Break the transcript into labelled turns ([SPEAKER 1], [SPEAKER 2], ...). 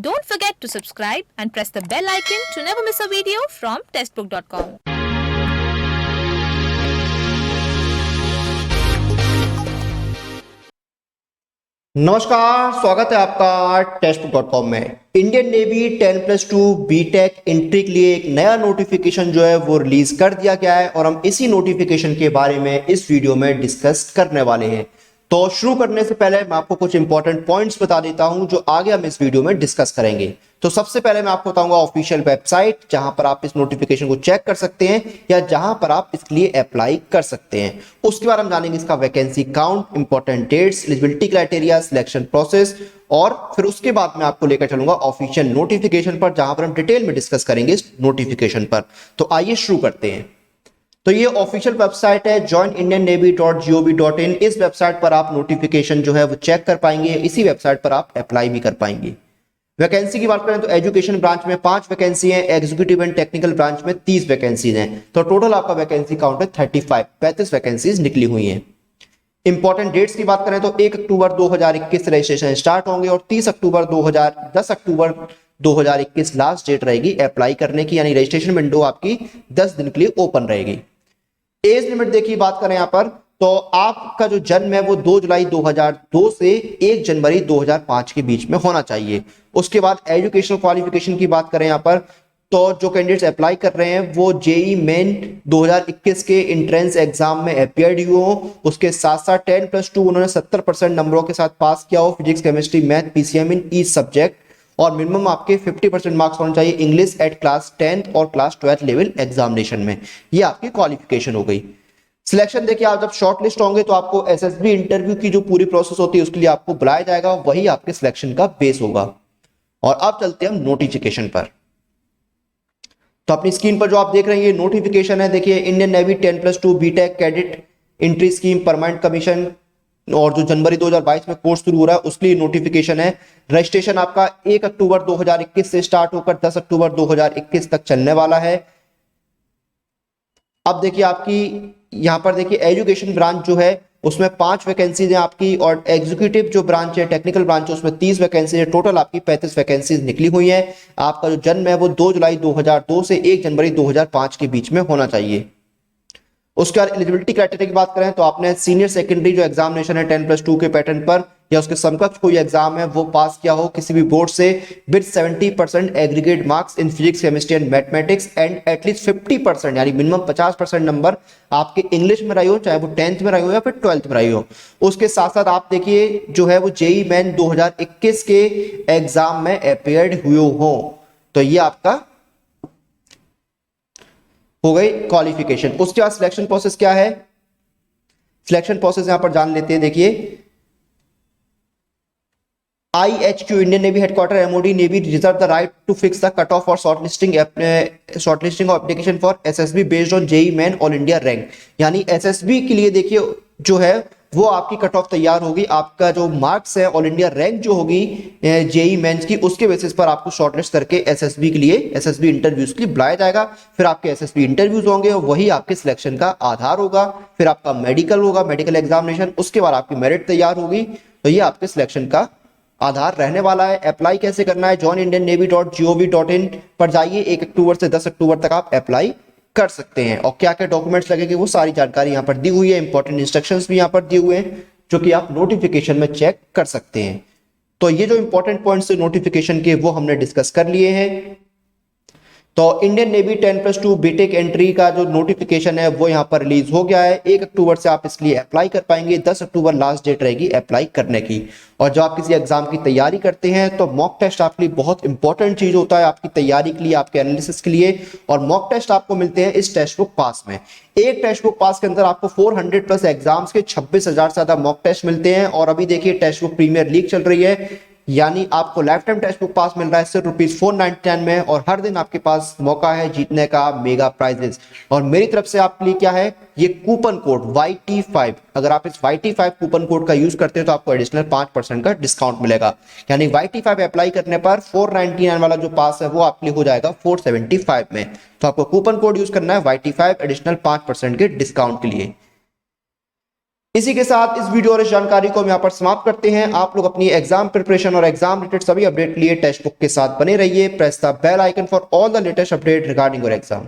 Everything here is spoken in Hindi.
[SPEAKER 1] Don't forget to subscribe and press the bell icon to never miss a video from testbook.com.
[SPEAKER 2] नमस्कार, स्वागत है आपका टेस्टबुक.com में। इंडियन नेवी 10+2 बीटेक एंट्री के लिए एक नया नोटिफिकेशन जो है वो रिलीज कर दिया गया है और हम इसी नोटिफिकेशन के बारे में इस वीडियो में डिस्कस करने वाले हैं। तो शुरू करने से पहले मैं आपको कुछ इंपॉर्टेंट पॉइंट्स बता देता हूं जो आगे हम इस वीडियो में डिस्कस करेंगे। तो सबसे पहले मैं आपको बताऊंगा ऑफिशियल वेबसाइट जहां पर आप इस नोटिफिकेशन को चेक कर सकते हैं या जहां पर आप इसके लिए अप्लाई कर सकते हैं। उसके बाद हम जानेंगे इसका vacancy count, important dates, eligibility criteria, selection process और फिर उसके बाद मैं आपको लेकर चलूंगा ऑफिशियल नोटिफिकेशन पर जहां पर हम डिटेल में डिस्कस करेंगे इस नोटिफिकेशन पर। तो आइए शुरू करते हैं। तो ये ऑफिशियल वेबसाइट है joinindiannavy.gov.in। इस वेबसाइट पर आप नोटिफिकेशन जो है वो चेक कर पाएंगे, इसी वेबसाइट पर आप अप्लाई भी कर पाएंगे। वैकेंसी की बात करें तो एजुकेशन ब्रांच में 5 वैकेंसी हैं, एग्जीक्यूटिव एंड टेक्निकल ब्रांच में 30 वैकेंसीज हैं। तो टोटल आपका वैकेंसी काउंट है 35 वैकेंसीज निकली हुई हैं। इंपॉर्टेंट डेट्स की बात करें तो 1 अक्टूबर 2021 से रजिस्ट्रेशन स्टार्ट होंगे और 10 अक्टूबर 2021 लास्ट डेट रहेगी अप्लाई करने की, यानी रजिस्ट्रेशन विंडो आपकी 10 दिन के लिए ओपन रहेगी। एज लिमिट देखिए बात करें यहां पर तो आपका जो जन्म है वो 2 जुलाई 2002 से 1 जनवरी 2005 के बीच में होना चाहिए। उसके बाद एजुकेशनल क्वालिफिकेशन की बात करें यहां पर तो जो कैंडिडेट्स अप्लाई कर रहे हैं वो जेई मेन 2021 के एंट्रेंस एग्जाम में अपीयर्ड हुए हो, उसके साथ साथ 10+2 उन्होंने 70% नंबरों के साथ पास किया हो physics, chemistry, math, PCM in each subject और मिनिमम आपके 50% मार्क्स होने चाहिए इंग्लिश एट क्लास 10th और क्लास 12th लेवल एग्जामिनेशन में। ये आपकी क्वालिफिकेशन हो गई। सिलेक्शन देखिए आप जब शॉर्ट लिस्ट होंगे तो आपको एसएसबी इंटरव्यू की जो पूरी प्रोसेस होती है उसके लिए आपको बुलाया जाएगा, वही आपके सिलेक्शन का बेस होगा। और अब चलते हैं हम नोटिफिकेशन पर। तो अपनी स्क्रीन पर जो आप देख रहे हैं ये नोटिफिकेशन है। देखिए Indian navy 10+2 BTech cadet entry scheme permanent commission और जो जनवरी 2022 में कोर्स शुरू हो रहा है उसके लिए नोटिफिकेशन है। रजिस्ट्रेशन आपका 1 अक्टूबर 2021 से स्टार्ट होकर 10 अक्टूबर 2021 तक चलने वाला है। अब देखिए आपकी यहां पर देखिए एजुकेशन ब्रांच जो है उसमें 5 वैकेंसीज हैं आपकी और एग्जीक्यूटिव जो ब्रांच है, टेक्निकल ब्रांच है, उसमें 30 वैकेंसी है। टोटल आपकी 35 वैकेंसीज निकली हुई है। आपका जो जन्म है वो 2 जुलाई 2002 से 1 जनवरी 2005 के बीच में होना चाहिए। उसके बाद एलिजिबिलिटी क्राइटेरिया की बात करें तो आपने सीनियर सेकेंडरी जो एग्जामिनेशन है 10+2 के पैटर्न पर या उसके समकक्ष कोई एग्जाम है वो पास किया हो किसी भी बोर्ड से with 70% aggregate marks in physics, chemistry and mathematics and at least 50% यानी मिनिमम 50% नंबर आपके इंग्लिश में रही हो, चाहे वो 10th में रही हो या फिर 12th में रही हो। उसके साथ साथ आप देखिए जो है वो जेई मेन 2021 के एग्जाम में अपीयर्ड हुए हो। तो ये आपका हो गई क्वालिफिकेशन। उसके बाद सिलेक्शन प्रोसेस क्या है, सिलेक्शन प्रोसेस यहां पर जान लेते हैं। देखिए IHQ Indian navy headquarters MOD navy reserve the right to fix the cut off for shortlisting of application for SSB based on JEE main all India rank. यानी एसएसबी के लिए देखिए जो है वो आपकी कट ऑफ तैयार होगी, आपका जो मार्क्स है ऑल इंडिया रैंक जो होगी जेई मेंस की उसके बेसिस पर आपको शॉर्टलिस्ट करके एसएसबी के लिए एसएसबी इंटरव्यूज के लिए बुलाया जाएगा। फिर आपके एसएसबी इंटरव्यूज होंगे और वही आपके सिलेक्शन का आधार होगा। फिर आपका मेडिकल होगा, मेडिकल एग्जामिनेशन, उसके बाद आपकी मेरिट तैयार होगी। तो ये आपके सिलेक्शन का आधार रहने वाला है। अप्लाई कैसे करना है, joinindiannavy.gov.in पर जाइए। 1 अक्टूबर से 10 अक्टूबर तक आप अप्लाई कर सकते हैं और क्या क्या डॉक्यूमेंट्स लगेंगे वो सारी जानकारी यहां पर दी हुई है। इंपॉर्टेंट इंस्ट्रक्शंस भी यहां पर दिए हुए हैं जो कि आप नोटिफिकेशन में चेक कर सकते हैं। तो ये जो इंपॉर्टेंट पॉइंट्स नोटिफिकेशन के वो हमने डिस्कस कर लिए हैं। तो इंडियन नेवी 10+2 बीटेक एंट्री का जो नोटिफिकेशन है वो यहाँ पर रिलीज हो गया है। 1 अक्टूबर से आप इसके लिए अप्लाई कर पाएंगे, 10 अक्टूबर लास्ट डेट रहेगी अप्लाई करने की। और जब आप किसी एग्जाम की तैयारी करते हैं तो मॉक टेस्ट आपके लिए बहुत इंपॉर्टेंट चीज होता है आपकी तैयारी के लिए, आपके एनालिसिस के लिए। और मॉक टेस्ट आपको मिलते हैं इस टेस्ट बुक पास में। एक टेस्ट बुक पास के अंदर आपको 400+ एग्जाम्स के 26,000 से ज्यादा मॉक टेस्ट मिलते हैं। और अभी देखिए टेस्ट बुक प्रीमियर लीग चल रही है, यानी आपको लाइफ टाइम टेक्स्ट बुक पास मिल रहा है सिर्फ ₹499 में और हर दिन आपके पास मौका है जीतने का मेगा प्राइजेस। और मेरी तरफ से आपके लिए क्या है, ये कूपन कोड YT5, अगर आप इस YT5 कूपन कोड का यूज करते हैं तो आपको एडिशनल 5% का डिस्काउंट मिलेगा। यानी YT5 अप्लाई करने पर 499 वाला जो पास है वो आपके लिए हो जाएगा 475 में। तो आपको कूपन कोड यूज करना है YT5 एडिशनल 5% के डिस्काउंट के लिए। इसी के साथ इस वीडियो और इस जानकारी को हम यहाँ पर समाप्त करते हैं। आप लोग अपनी एग्जाम प्रिपरेशन और एग्जाम रिलेटेड सभी अपडेट के लिए टेक्स्ट बुक के साथ बने रहिए। Press the bell icon for all the latest update regarding your exam.